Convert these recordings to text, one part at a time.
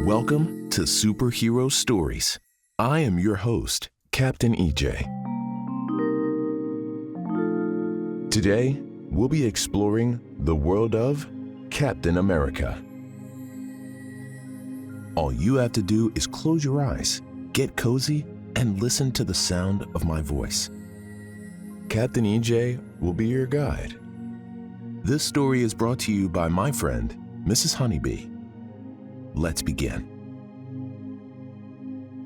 Welcome to Superhero Stories. I am your host, Captain EJ. Today, we'll be exploring the world of Captain America. All you have to do is close your eyes, get cozy, and listen to the sound of my voice. Captain EJ will be your guide. This story is brought to you by my friend, Mrs. Honeybee. Let's begin.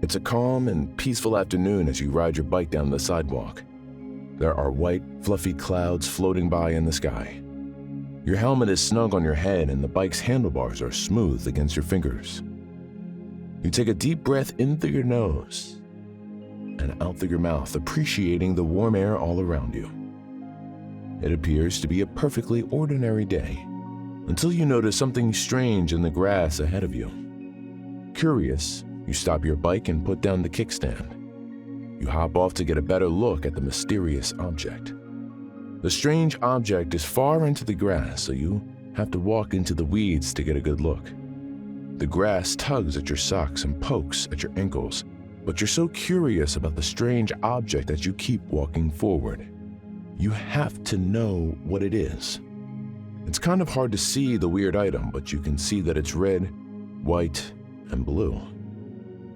It's a calm and peaceful afternoon as you ride your bike down the sidewalk. There are white, fluffy clouds floating by in the sky. Your helmet is snug on your head and the bike's handlebars are smooth against your fingers. You take a deep breath in through your nose and out through your mouth, appreciating the warm air all around you. It appears to be a perfectly ordinary day, until you notice something strange in the grass ahead of you. Curious, you stop your bike and put down the kickstand. You hop off to get a better look at the mysterious object. The strange object is far into the grass, so you have to walk into the weeds to get a good look. The grass tugs at your socks and pokes at your ankles, but you're so curious about the strange object that you keep walking forward. You have to know what it is. It's kind of hard to see the weird item, but you can see that it's red, white, and blue.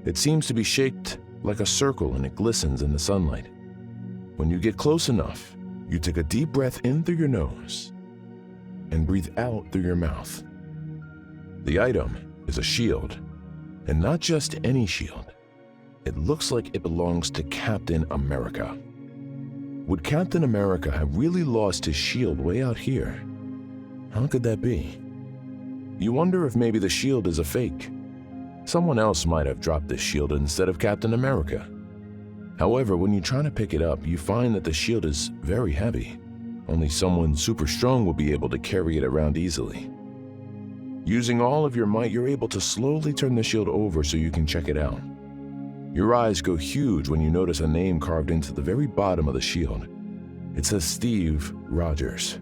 It seems to be shaped like a circle and it glistens in the sunlight. When you get close enough, you take a deep breath in through your nose and breathe out through your mouth. The item is a shield, and not just any shield. It looks like it belongs to Captain America. Would Captain America have really lost his shield way out here? How could that be? You wonder if maybe the shield is a fake. Someone else might have dropped this shield instead of Captain America. However, when you try to pick it up, you find that the shield is very heavy. Only someone super strong will be able to carry it around easily. Using all of your might, you're able to slowly turn the shield over so you can check it out. Your eyes go huge when you notice a name carved into the very bottom of the shield. It says Steve Rogers.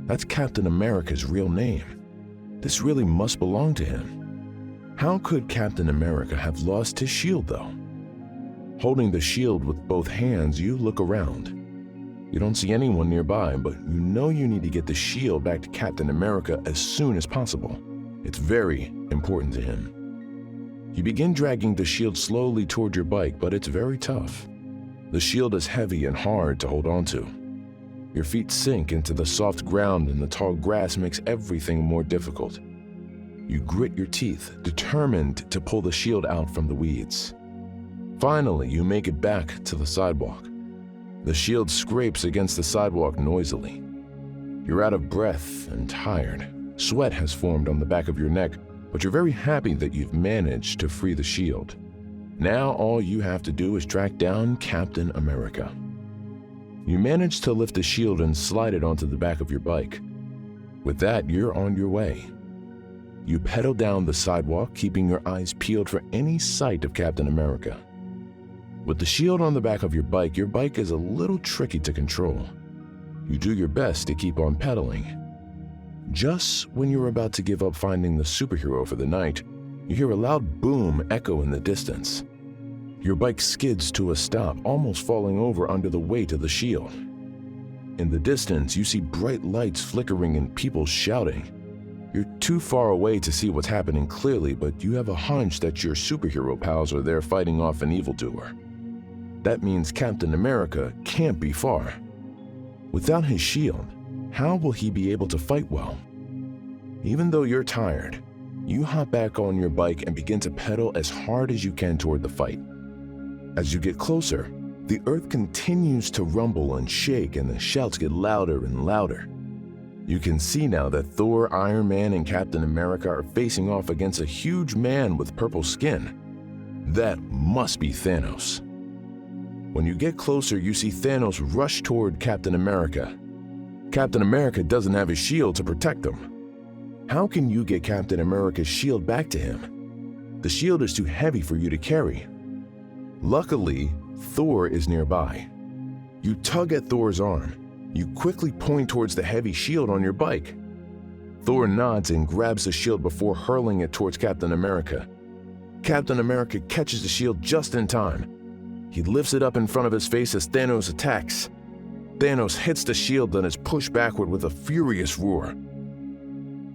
That's Captain America's real name. This really must belong to him. How could Captain America have lost his shield, though? Holding the shield with both hands, you look around. You don't see anyone nearby, but you know you need to get the shield back to Captain America as soon as possible. It's very important to him. You begin dragging the shield slowly toward your bike, but it's very tough. The shield is heavy and hard to hold onto. Your feet sink into the soft ground and the tall grass makes everything more difficult. You grit your teeth, determined to pull the shield out from the weeds. Finally, you make it back to the sidewalk. The shield scrapes against the sidewalk noisily. You're out of breath and tired. Sweat has formed on the back of your neck, but you're very happy that you've managed to free the shield. Now all you have to do is track down Captain America. You manage to lift the shield and slide it onto the back of your bike. With that, you're on your way. You pedal down the sidewalk, keeping your eyes peeled for any sight of Captain America. With the shield on the back of your bike is a little tricky to control. You do your best to keep on pedaling. Just when you're about to give up finding the superhero for the night, you hear a loud boom echo in the distance. Your bike skids to a stop, almost falling over under the weight of the shield. In the distance, you see bright lights flickering and people shouting. You're too far away to see what's happening clearly, but you have a hunch that your superhero pals are there fighting off an evildoer. That means Captain America can't be far. Without his shield, how will he be able to fight well? Even though you're tired, you hop back on your bike and begin to pedal as hard as you can toward the fight. As you get closer, the earth continues to rumble and shake and the shouts get louder and louder. You can see now that Thor, Iron Man, and Captain America are facing off against a huge man with purple skin. That must be Thanos. When you get closer, you see Thanos rush toward Captain America. Captain America doesn't have his shield to protect him. How can you get Captain America's shield back to him? The shield is too heavy for you to carry. Luckily, Thor is nearby. You tug at Thor's arm. You quickly point towards the heavy shield on your bike. Thor nods and grabs the shield before hurling it towards Captain America. Captain America catches the shield just in time. He lifts it up in front of his face as Thanos attacks. Thanos hits the shield and is pushed backward with a furious roar.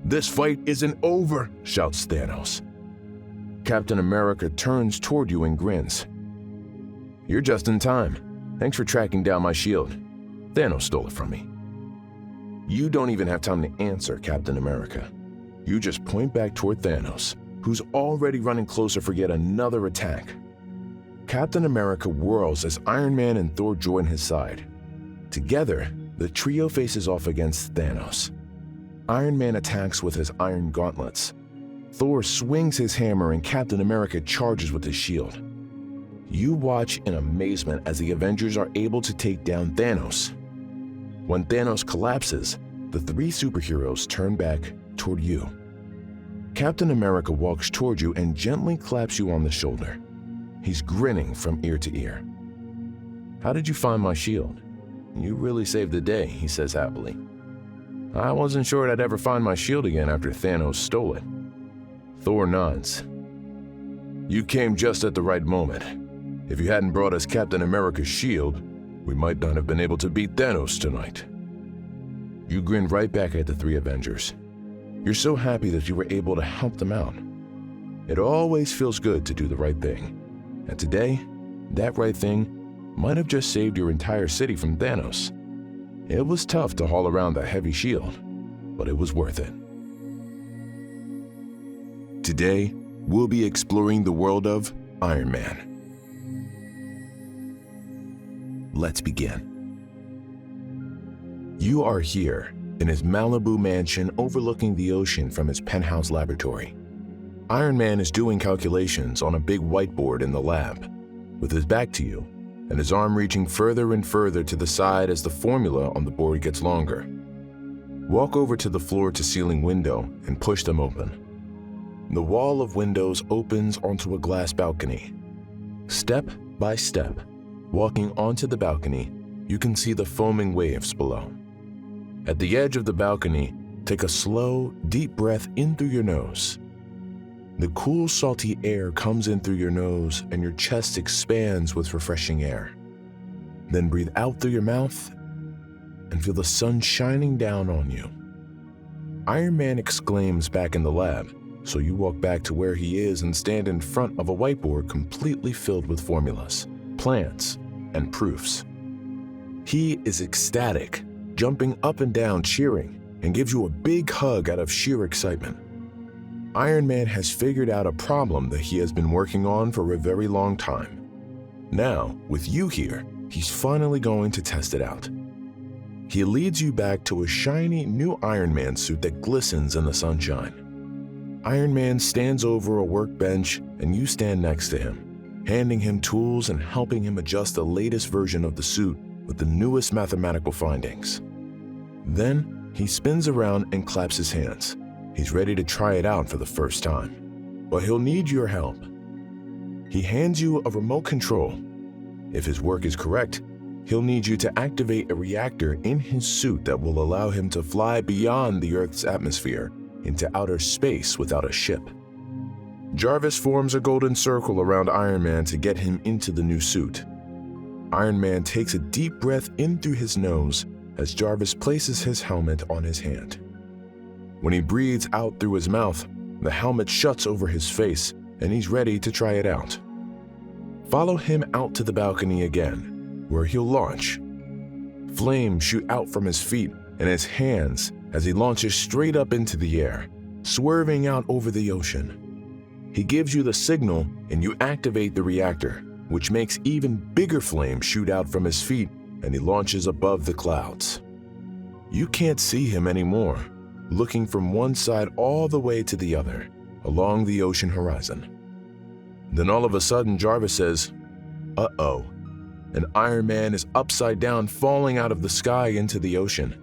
"This fight isn't over," shouts Thanos. Captain America turns toward you and grins. "You're just in time. Thanks for tracking down my shield. Thanos stole it from me." You don't even have time to answer, Captain America. You just point back toward Thanos, who's already running closer for yet another attack. Captain America whirls as Iron Man and Thor join his side. Together, the trio faces off against Thanos. Iron Man attacks with his iron gauntlets. Thor swings his hammer and Captain America charges with his shield. You watch in amazement as the Avengers are able to take down Thanos. When Thanos collapses, the three superheroes turn back toward you. Captain America walks toward you and gently claps you on the shoulder. He's grinning from ear to ear. "How did you find my shield?" "You really saved the day," he says happily. "I wasn't sure I'd ever find my shield again after Thanos stole it." Thor nods. "You came just at the right moment. If you hadn't brought us Captain America's shield, we might not have been able to beat Thanos tonight." You grin right back at the three Avengers. You're so happy that you were able to help them out. It always feels good to do the right thing. And today, that right thing might have just saved your entire city from Thanos. It was tough to haul around that heavy shield, but it was worth it. Today, we'll be exploring the world of Iron Man. Let's begin. You are here in his Malibu mansion overlooking the ocean from his penthouse laboratory. Iron Man is doing calculations on a big whiteboard in the lab, with his back to you and his arm reaching further and further to the side as the formula on the board gets longer. Walk over to the floor-to-ceiling window and push them open. The wall of windows opens onto a glass balcony. Step by step, walking onto the balcony, you can see the foaming waves below. At the edge of the balcony, take a slow, deep breath in through your nose. The cool, salty air comes in through your nose and your chest expands with refreshing air. Then breathe out through your mouth and feel the sun shining down on you. Iron Man exclaims back in the lab, so you walk back to where he is and stand in front of a whiteboard completely filled with formulas, plans, and proofs. He is ecstatic, jumping up and down, cheering, and gives you a big hug out of sheer excitement. Iron Man has figured out a problem that he has been working on for a very long time. Now, with you here, he's finally going to test it out. He leads you back to a shiny new Iron Man suit that glistens in the sunshine. Iron Man stands over a workbench and you stand next to him, handing him tools and helping him adjust the latest version of the suit with the newest mathematical findings. Then, he spins around and claps his hands. He's ready to try it out for the first time, but he'll need your help. He hands you a remote control. If his work is correct, he'll need you to activate a reactor in his suit that will allow him to fly beyond the Earth's atmosphere into outer space without a ship. Jarvis forms a golden circle around Iron Man to get him into the new suit. Iron Man takes a deep breath in through his nose as Jarvis places his helmet on his hand. When he breathes out through his mouth, the helmet shuts over his face and he's ready to try it out. Follow him out to the balcony again, where he'll launch. Flames shoot out from his feet and his hands as he launches straight up into the air, swerving out over the ocean. He gives you the signal and you activate the reactor, which makes even bigger flames shoot out from his feet and he launches above the clouds. You can't see him anymore, looking from one side all the way to the other, along the ocean horizon. Then all of a sudden Jarvis says, "Uh-oh," and Iron Man is upside down falling out of the sky into the ocean.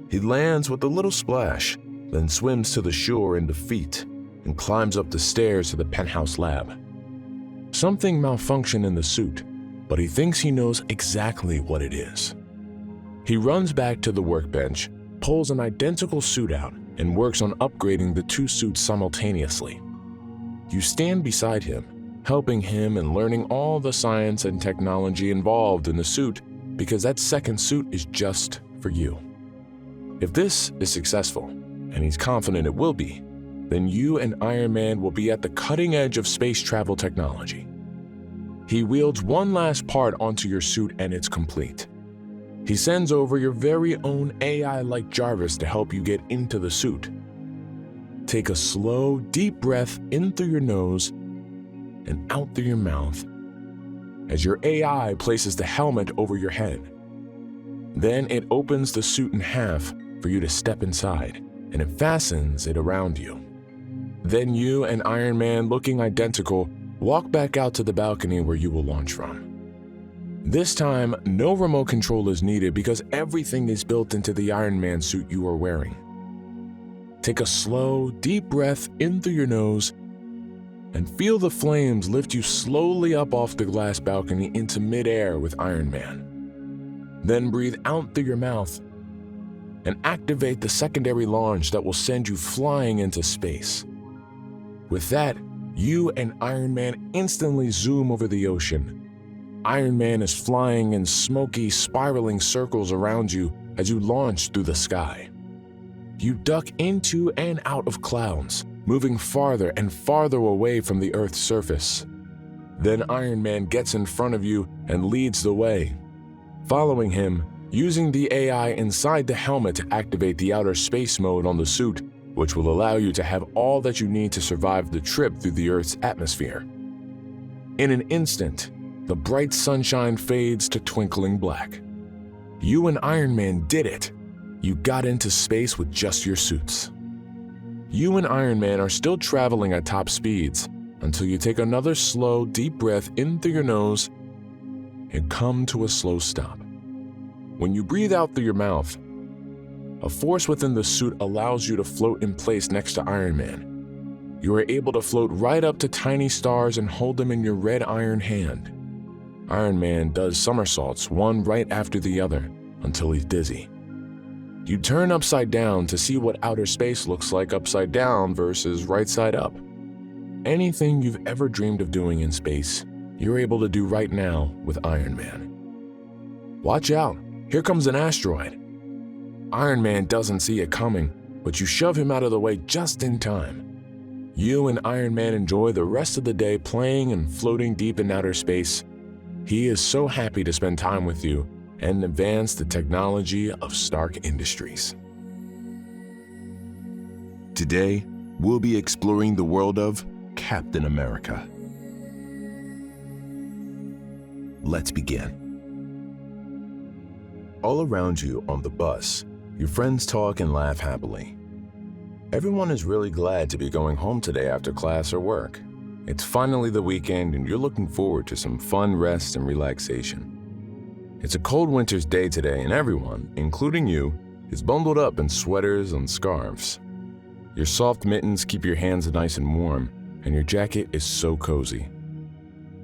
He lands with a little splash, then swims to the shore in defeat and climbs up the stairs to the penthouse lab. Something malfunctioned in the suit, but he thinks he knows exactly what it is. He runs back to the workbench, pulls an identical suit out, and works on upgrading the two suits simultaneously. You stand beside him, helping him and learning all the science and technology involved in the suit because that second suit is just for you. If this is successful, and he's confident it will be, then you and Iron Man will be at the cutting edge of space travel technology. He wields one last part onto your suit and it's complete. He sends over your very own AI-like Jarvis to help you get into the suit. Take a slow, deep breath in through your nose and out through your mouth as your AI places the helmet over your head. Then it opens the suit in half for you to step inside, and it fastens it around you. Then you and Iron Man, looking identical, walk back out to the balcony where you will launch from. This time, no remote control is needed because everything is built into the Iron Man suit you are wearing. Take a slow, deep breath in through your nose and feel the flames lift you slowly up off the glass balcony into midair with Iron Man. Then breathe out through your mouth and activate the secondary launch that will send you flying into space. With that, you and Iron Man instantly zoom over the ocean. Iron Man is flying in smoky, spiraling circles around you as you launch through the sky. You duck into and out of clouds, moving farther and farther away from the Earth's surface. Then Iron Man gets in front of you and leads the way. Following him, using the AI inside the helmet to activate the outer space mode on the suit, which will allow you to have all that you need to survive the trip through the Earth's atmosphere. In an instant, the bright sunshine fades to twinkling black. You and Iron Man did it. You got into space with just your suits. You and Iron Man are still traveling at top speeds until you take another slow, deep breath in through your nose and come to a slow stop. When you breathe out through your mouth, a force within the suit allows you to float in place next to Iron Man. You are able to float right up to tiny stars and hold them in your red iron hand. Iron Man does somersaults, one right after the other, until he's dizzy. You turn upside down to see what outer space looks like upside down versus right side up. Anything you've ever dreamed of doing in space, you're able to do right now with Iron Man. Watch out, here comes an asteroid. Iron Man doesn't see it coming, but you shove him out of the way just in time. You and Iron Man enjoy the rest of the day playing and floating deep in outer space. He is so happy to spend time with you and advance the technology of Stark Industries. Today, we'll be exploring the world of Captain America. Let's begin. All around you on the bus, your friends talk and laugh happily. Everyone is really glad to be going home today after class or work. It's finally the weekend and you're looking forward to some fun rest and relaxation. It's a cold winter's day today and everyone, including you, is bundled up in sweaters and scarves. Your soft mittens keep your hands nice and warm, and your jacket is so cozy.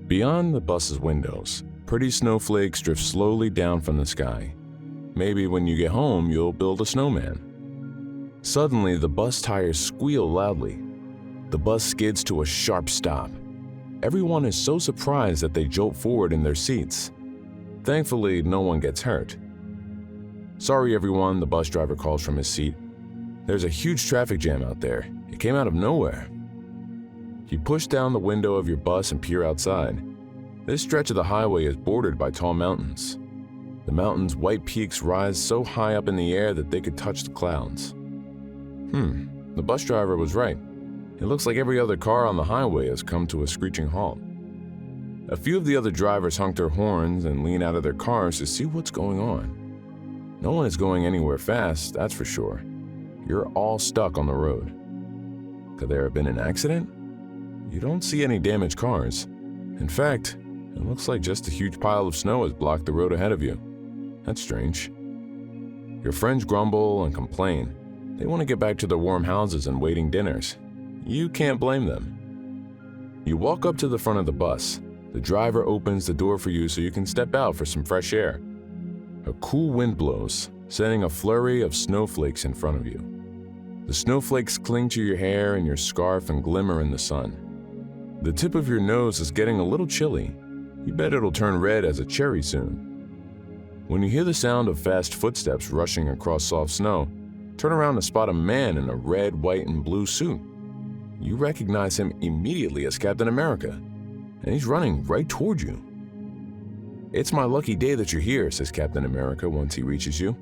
Beyond the bus's windows, pretty snowflakes drift slowly down from the sky. Maybe when you get home, you'll build a snowman. Suddenly, the bus tires squeal loudly. The bus skids to a sharp stop. Everyone is so surprised that they jolt forward in their seats. Thankfully, no one gets hurt. Sorry everyone, the bus driver calls from his seat. There's a huge traffic jam out there. It came out of nowhere. You push down the window of your bus and peer outside. This stretch of the highway is bordered by tall mountains. The mountains' white peaks rise so high up in the air that they could touch the clouds. The bus driver was right. It looks like every other car on the highway has come to a screeching halt. A few of the other drivers honk their horns and lean out of their cars to see what's going on. No one is going anywhere fast, that's for sure. You're all stuck on the road. Could there have been an accident? You don't see any damaged cars. In fact, it looks like just a huge pile of snow has blocked the road ahead of you. That's strange. Your friends grumble and complain. They want to get back to their warm houses and waiting dinners. You can't blame them. You walk up to the front of the bus. The driver opens the door for you so you can step out for some fresh air. A cool wind blows, sending a flurry of snowflakes in front of you. The snowflakes cling to your hair and your scarf and glimmer in the sun. The tip of your nose is getting a little chilly. You bet it'll turn red as a cherry soon. When you hear the sound of fast footsteps rushing across soft snow, turn around to spot a man in a red, white, and blue suit. You recognize him immediately as Captain America, and he's running right toward you. "It's my lucky day that you're here," says Captain America once he reaches you.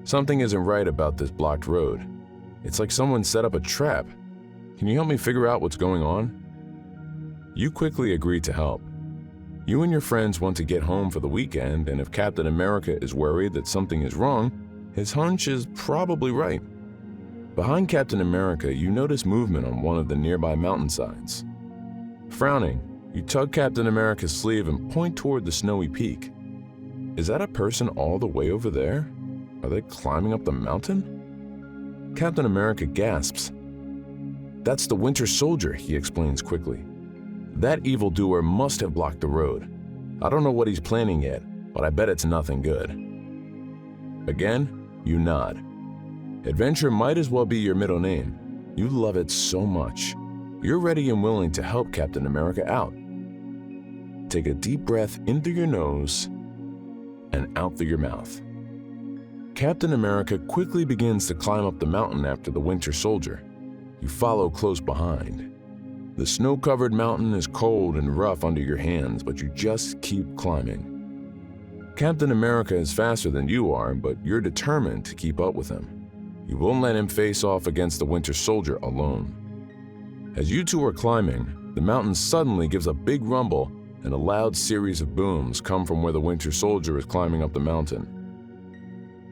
"Something isn't right about this blocked road. It's like someone set up a trap. Can you help me figure out what's going on?" You quickly agree to help. You and your friends want to get home for the weekend, and if Captain America is worried that something is wrong, his hunch is probably right. Behind Captain America, you notice movement on one of the nearby mountainsides. Frowning, you tug Captain America's sleeve and point toward the snowy peak. Is that a person all the way over there? Are they climbing up the mountain? Captain America gasps. "That's the Winter Soldier," he explains quickly. "That evildoer must have blocked the road. I don't know what he's planning yet, but I bet it's nothing good." Again, you nod. Adventure might as well be your middle name. You love it so much. You're ready and willing to help Captain America out. Take a deep breath in through your nose and out through your mouth. Captain America quickly begins to climb up the mountain after the Winter Soldier. You follow close behind. The snow-covered mountain is cold and rough under your hands, but you just keep climbing. Captain America is faster than you are, but you're determined to keep up with him. You won't let him face off against the Winter Soldier alone. As you two are climbing, the mountain suddenly gives a big rumble, and a loud series of booms come from where the Winter Soldier is climbing up the mountain.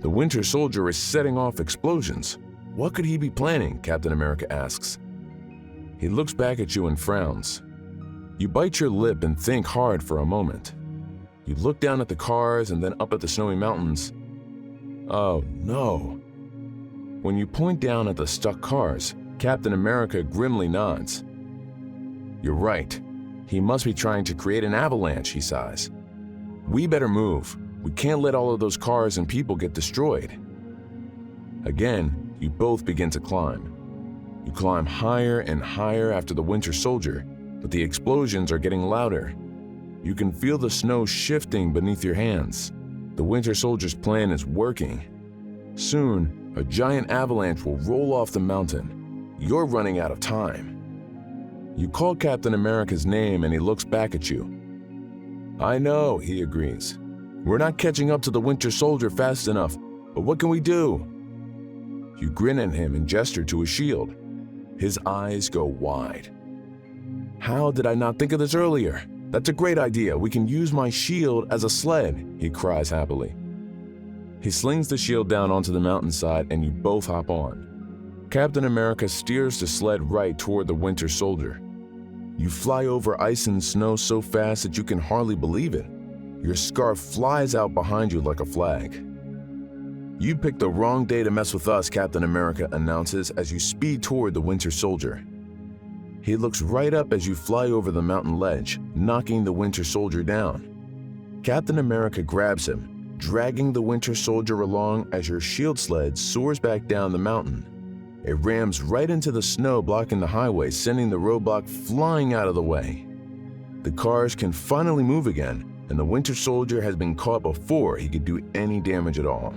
The Winter Soldier is setting off explosions. What could he be planning? Captain America asks. He looks back at you and frowns. You bite your lip and think hard for a moment. You look down at the cars and then up at the snowy mountains. Oh no. When you point down at the stuck cars, Captain America grimly nods. You're right. He must be trying to create an avalanche, he sighs. We better move. We can't let all of those cars and people get destroyed. Again, you both begin to climb. You climb higher and higher after the Winter Soldier, but the explosions are getting louder. You can feel the snow shifting beneath your hands. The Winter Soldier's plan is working. Soon, a giant avalanche will roll off the mountain. You're running out of time. You call Captain America's name and he looks back at you. I know, he agrees. We're not catching up to the Winter Soldier fast enough, but what can we do? You grin at him and gesture to his shield. His eyes go wide. How did I not think of this earlier? That's a great idea. We can use my shield as a sled, he cries happily. He slings the shield down onto the mountainside and you both hop on. Captain America steers the sled right toward the Winter Soldier. You fly over ice and snow so fast that you can hardly believe it. Your scarf flies out behind you like a flag. You picked the wrong day to mess with us, Captain America announces as you speed toward the Winter Soldier. He looks right up as you fly over the mountain ledge, knocking the Winter Soldier down. Captain America grabs him, dragging the Winter Soldier along as your shield sled soars back down the mountain. It rams right into the snow blocking the highway, sending the roadblock flying out of the way. The cars can finally move again, and the Winter Soldier has been caught before he could do any damage at all.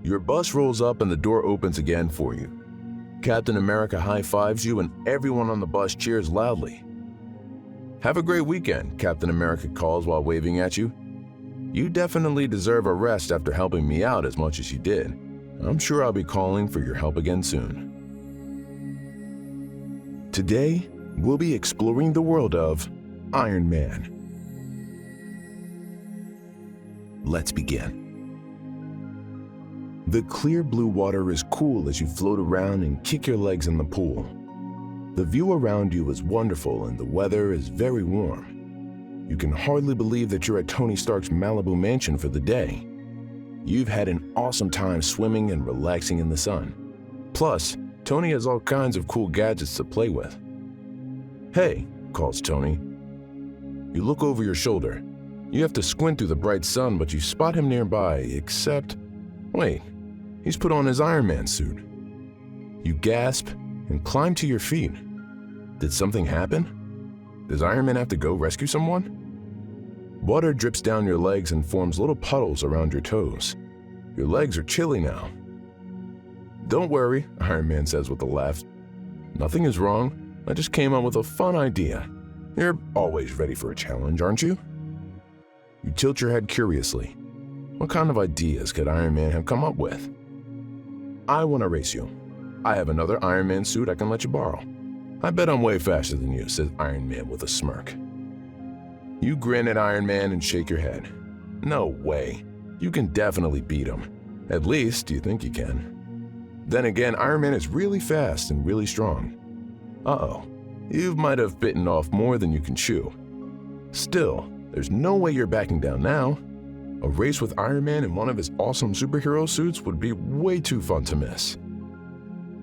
Your bus rolls up and the door opens again for you. Captain America high-fives you and everyone on the bus cheers loudly. Have a great weekend, Captain America calls while waving at you. You definitely deserve a rest after helping me out as much as you did. I'm sure I'll be calling for your help again soon. Today, we'll be exploring the world of Iron Man. Let's begin. The clear blue water is cool as you float around and kick your legs in the pool. The view around you is wonderful and the weather is very warm. You can hardly believe that you're at Tony Stark's Malibu mansion for the day. You've had an awesome time swimming and relaxing in the sun. Plus, Tony has all kinds of cool gadgets to play with. Hey, calls Tony. You look over your shoulder. You have to squint through the bright sun, but you spot him nearby, except, wait, he's put on his Iron Man suit. You gasp and climb to your feet. Did something happen? Does Iron Man have to go rescue someone? Water drips down your legs and forms little puddles around your toes. Your legs are chilly now. Don't worry, Iron Man says with a laugh. Nothing is wrong. I just came up with a fun idea. You're always ready for a challenge, aren't you? You tilt your head curiously. What kind of ideas could Iron Man have come up with? I want to race you. I have another Iron Man suit I can let you borrow. I bet I'm way faster than you, says Iron Man with a smirk. You grin at Iron Man and shake your head. No way. You can definitely beat him. At least you think you can. Then again, Iron Man is really fast and really strong. Uh-oh. You might have bitten off more than you can chew. Still, there's no way you're backing down now. A race with Iron Man in one of his awesome superhero suits would be way too fun to miss.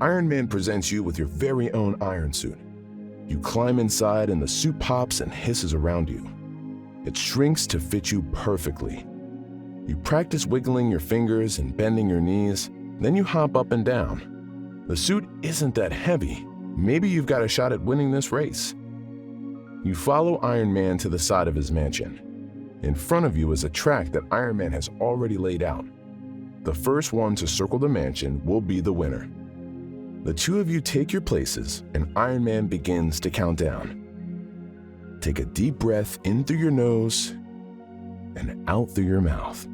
Iron Man presents you with your very own iron suit. You climb inside and the suit pops and hisses around you. It shrinks to fit you perfectly. You practice wiggling your fingers and bending your knees, then you hop up and down. The suit isn't that heavy. Maybe you've got a shot at winning this race. You follow Iron Man to the side of his mansion. In front of you is a track that Iron Man has already laid out. The first one to circle the mansion will be the winner. The two of you take your places and Iron Man begins to count down. Take a deep breath in through your nose and out through your mouth.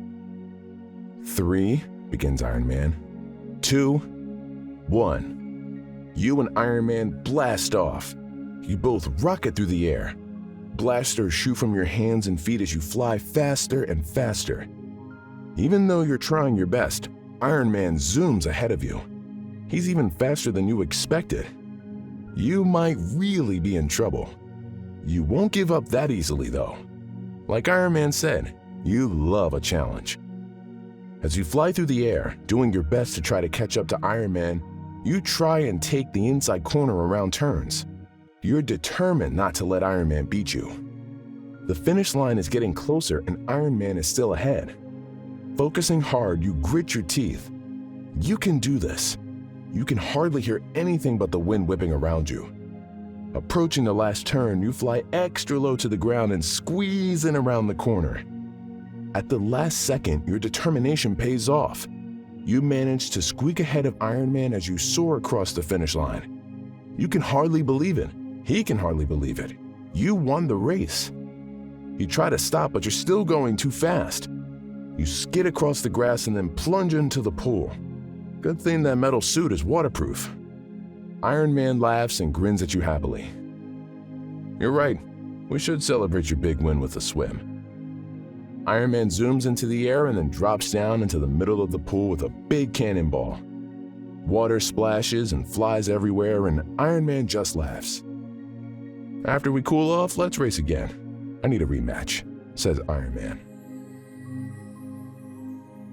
3, begins Iron Man. 2, 1. You and Iron Man blast off. You both rocket through the air. Blasters shoot from your hands and feet as you fly faster and faster. Even though you're trying your best, Iron Man zooms ahead of you. He's even faster than you expected. You might really be in trouble. You won't give up that easily, though. Like Iron Man said, you love a challenge. As you fly through the air, doing your best to try to catch up to Iron Man, you try and take the inside corner around turns. You're determined not to let Iron Man beat you. The finish line is getting closer and Iron Man is still ahead. Focusing hard, you grit your teeth. You can do this. You can hardly hear anything but the wind whipping around you. Approaching the last turn, you fly extra low to the ground and squeeze in around the corner. At the last second, your determination pays off. You manage to squeak ahead of Iron Man as you soar across the finish line. You can hardly believe it. He can hardly believe it. You won the race. You try to stop, but you're still going too fast. You skid across the grass and then plunge into the pool. Good thing that metal suit is waterproof. Iron Man laughs and grins at you happily. You're right. We should celebrate your big win with a swim. Iron Man zooms into the air and then drops down into the middle of the pool with a big cannonball. Water splashes and flies everywhere, and Iron Man just laughs. After we cool off, let's race again. I need a rematch, says Iron Man.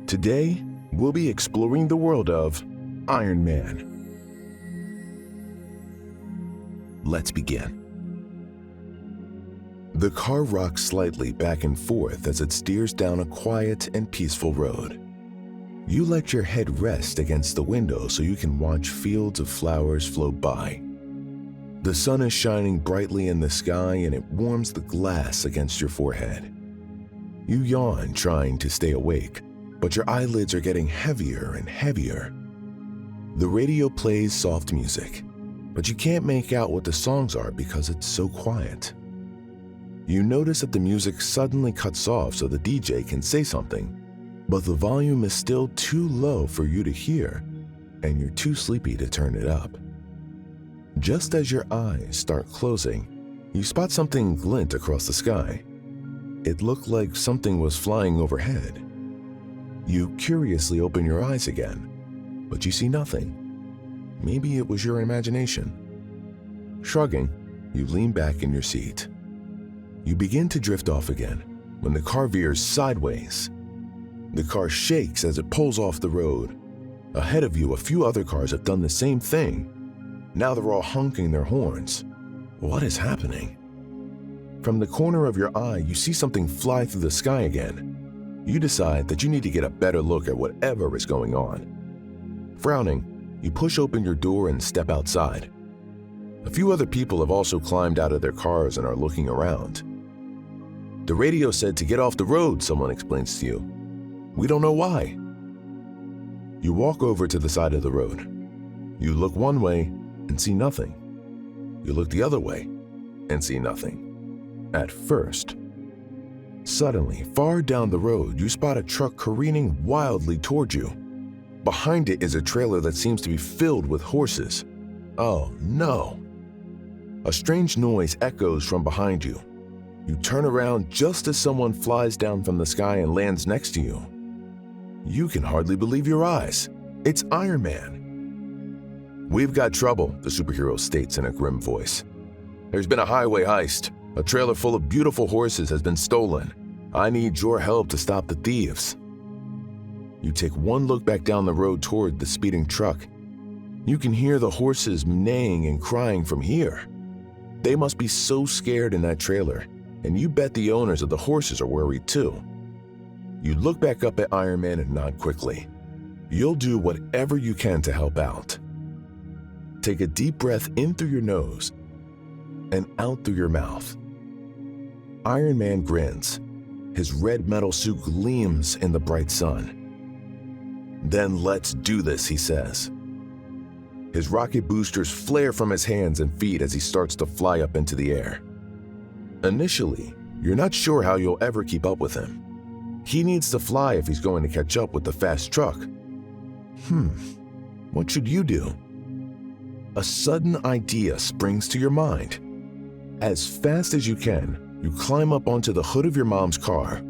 Today, we'll be exploring the world of Iron Man. Let's begin. The car rocks slightly back and forth as it steers down a quiet and peaceful road. You let your head rest against the window so you can watch fields of flowers float by. The sun is shining brightly in the sky and it warms the glass against your forehead. You yawn trying to stay awake, but your eyelids are getting heavier and heavier. The radio plays soft music, but you can't make out what the songs are because it's so quiet. You notice that the music suddenly cuts off so the DJ can say something, but the volume is still too low for you to hear, and you're too sleepy to turn it up. Just as your eyes start closing, you spot something glint across the sky. It looked like something was flying overhead. You curiously open your eyes again, but you see nothing. Maybe it was your imagination. Shrugging, you lean back in your seat. You begin to drift off again when the car veers sideways. The car shakes as it pulls off the road. Ahead of you, a few other cars have done the same thing. Now they're all honking their horns. What is happening? From the corner of your eye, you see something fly through the sky again. You decide that you need to get a better look at whatever is going on. Frowning, you push open your door and step outside. A few other people have also climbed out of their cars and are looking around. The radio said to get off the road, someone explains to you. We don't know why. You walk over to the side of the road. You look one way and see nothing. You look the other way and see nothing. At first. Suddenly, far down the road, you spot a truck careening wildly toward you. Behind it is a trailer that seems to be filled with horses. Oh no! A strange noise echoes from behind you. You turn around just as someone flies down from the sky and lands next to you. You can hardly believe your eyes. It's Iron Man. We've got trouble, the superhero states in a grim voice. There's been a highway heist. A trailer full of beautiful horses has been stolen. I need your help to stop the thieves. You take one look back down the road toward the speeding truck. You can hear the horses neighing and crying from here. They must be so scared in that trailer, and you bet the owners of the horses are worried too. You look back up at Iron Man and nod quickly. You'll do whatever you can to help out. Take a deep breath in through your nose and out through your mouth. Iron Man grins. His red metal suit gleams in the bright sun. Then let's do this, he says. His rocket boosters flare from his hands and feet as he starts to fly up into the air. Initially, you're not sure how you'll ever keep up with him. He needs to fly if he's going to catch up with the fast truck. What should you do? A sudden idea springs to your mind. As fast as you can, you climb up onto the hood of your mom's car.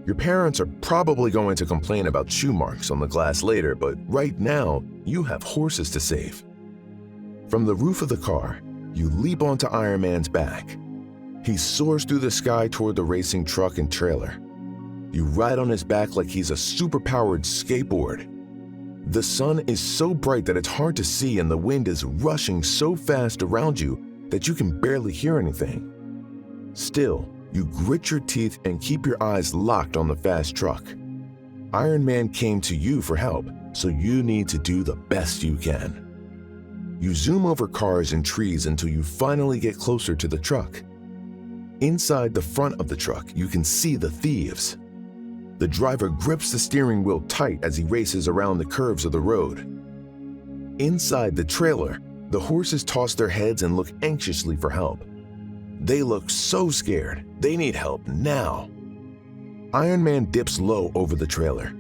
Your parents are probably going to complain about shoe marks on the glass later, but right now, you have horses to save. From the roof of the car, you leap onto Iron Man's back. He soars through the sky toward the racing truck and trailer. You ride on his back like he's a super-powered skateboard. The sun is so bright that it's hard to see, and the wind is rushing so fast around you that you can barely hear anything. Still, you grit your teeth and keep your eyes locked on the fast truck. Iron Man came to you for help, so you need to do the best you can. You zoom over cars and trees until you finally get closer to the truck. Inside the front of the truck, you can see the thieves. The driver grips the steering wheel tight as he races around the curves of the road. Inside the trailer, the horses toss their heads and look anxiously for help. They look so scared, they need help now. Iron Man dips low over the trailer.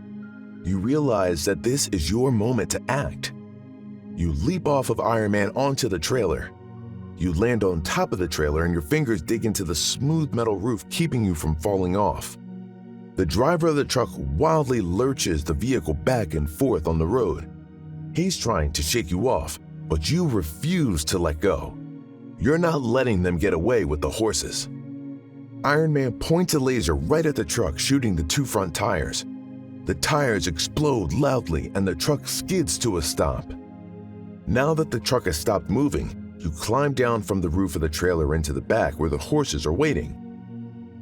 You realize that this is your moment to act. You leap off of Iron Man onto the trailer. You land on top of the trailer and your fingers dig into the smooth metal roof, keeping you from falling off. The driver of the truck wildly lurches the vehicle back and forth on the road. He's trying to shake you off, but you refuse to let go. You're not letting them get away with the horses. Iron Man points a laser right at the truck, shooting the two front tires. The tires explode loudly and the truck skids to a stop. Now that the truck has stopped moving, you climb down from the roof of the trailer into the back where the horses are waiting.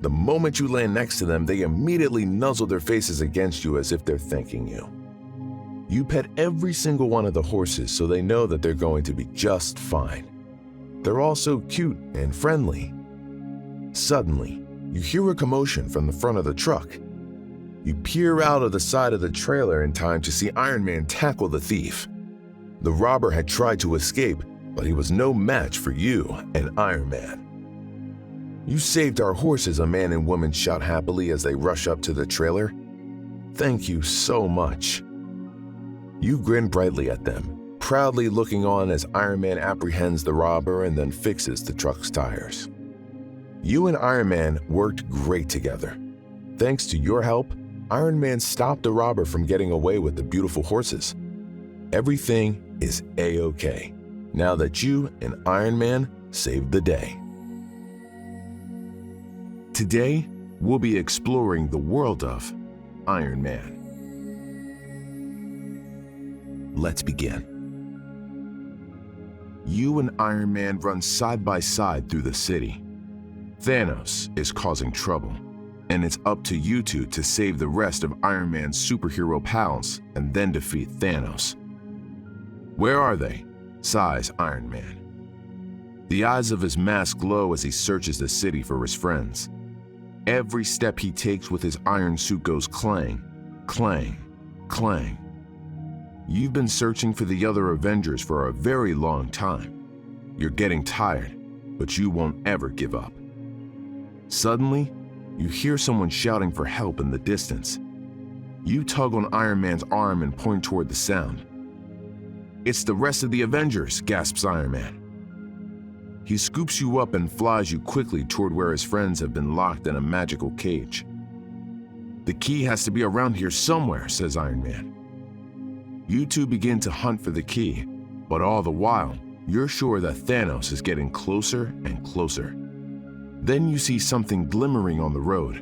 The moment you land next to them, they immediately nuzzle their faces against you as if they're thanking you. You pet every single one of the horses so they know that they're going to be just fine. They're all so cute and friendly. Suddenly, you hear a commotion from the front of the truck. You peer out of the side of the trailer in time to see Iron Man tackle the thief. The robber had tried to escape, but he was no match for you and Iron Man. You saved our horses, a man and woman shout happily as they rush up to the trailer. Thank you so much. You grin brightly at them, proudly looking on as Iron Man apprehends the robber and then fixes the truck's tires. You and Iron Man worked great together. Thanks to your help, Iron Man stopped the robber from getting away with the beautiful horses. Everything is A-OK, now that you and Iron Man saved the day. Today, we'll be exploring the world of Iron Man. Let's begin. You and Iron Man run side by side through the city. Thanos is causing trouble, and it's up to you two to save the rest of Iron Man's superhero pals and then defeat Thanos. Where are they? Sighs Iron Man. The eyes of his mask glow as he searches the city for his friends. Every step he takes with his iron suit goes clang, clang, clang. You've been searching for the other Avengers for a very long time. You're getting tired, but you won't ever give up. Suddenly, you hear someone shouting for help in the distance. You tug on Iron Man's arm and point toward the sound. "It's the rest of the Avengers," gasps Iron Man. He scoops you up and flies you quickly toward where his friends have been locked in a magical cage. "The key has to be around here somewhere," says Iron Man. You two begin to hunt for the key, but all the while, you're sure that Thanos is getting closer and closer. Then you see something glimmering on the road.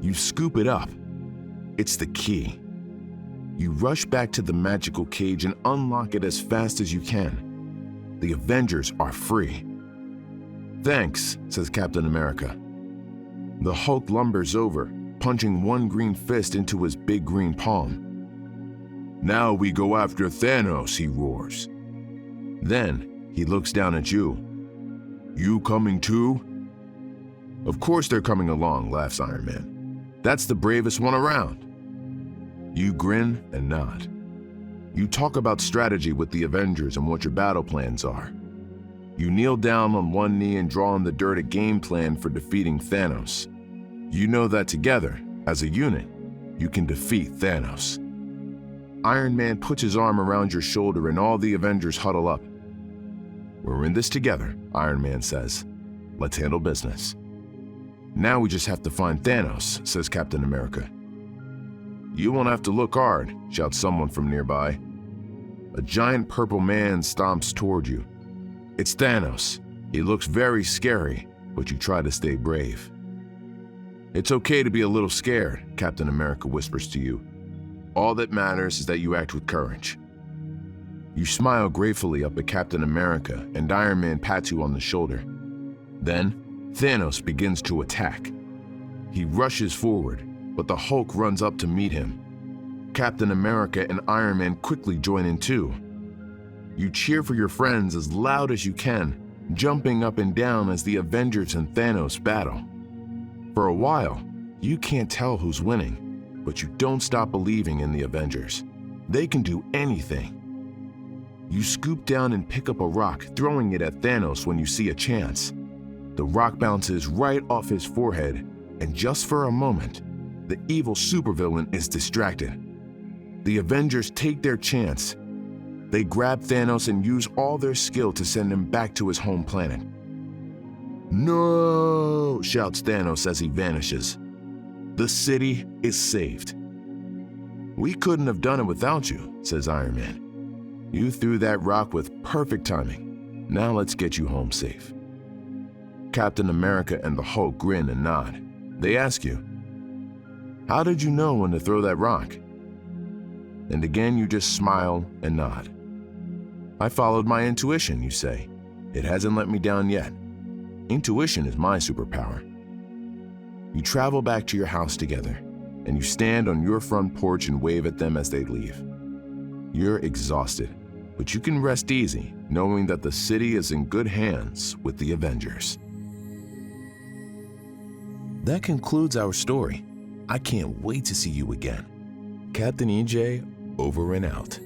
You scoop it up. It's the key. You rush back to the magical cage and unlock it as fast as you can. The Avengers are free. "Thanks," says Captain America. The Hulk lumbers over, punching one green fist into his big green palm. "Now we go after Thanos," he roars. Then he looks down at you. "You coming too?" "Of course they're coming along," laughs Iron Man. "That's the bravest one around." You grin and nod. You talk about strategy with the Avengers and what your battle plans are. You kneel down on one knee and draw in the dirt a game plan for defeating Thanos. You know that together, as a unit, you can defeat Thanos. Iron Man puts his arm around your shoulder and all the Avengers huddle up. "We're in this together," Iron Man says. "Let's handle business." "Now we just have to find Thanos," says Captain America. "You won't have to look hard," shouts someone from nearby. A giant purple man stomps toward you. It's Thanos. He looks very scary, but you try to stay brave. "It's okay to be a little scared," Captain America whispers to you. "All that matters is that you act with courage." You smile gratefully up at Captain America, and Iron Man pats you on the shoulder. Then, Thanos begins to attack. He rushes forward, but the Hulk runs up to meet him. Captain America and Iron Man quickly join in too. You cheer for your friends as loud as you can, jumping up and down as the Avengers and Thanos battle. For a while, you can't tell who's winning, but you don't stop believing in the Avengers. They can do anything. You scoop down and pick up a rock, throwing it at Thanos when you see a chance. The rock bounces right off his forehead, and just for a moment, the evil supervillain is distracted. The Avengers take their chance. They grab Thanos and use all their skill to send him back to his home planet. "No!" shouts Thanos as he vanishes. The city is saved. "We couldn't have done it without you," says Iron Man. "You threw that rock with perfect timing. Now let's get you home safe." Captain America and the Hulk grin and nod. They ask you, "How did you know when to throw that rock?" And again you just smile and nod. "I followed my intuition," you say. "It hasn't let me down yet. Intuition is my superpower." You travel back to your house together, and you stand on your front porch and wave at them as they leave. You're exhausted, but you can rest easy, knowing that the city is in good hands with the Avengers. That concludes our story. I can't wait to see you again. Captain EJ, over and out.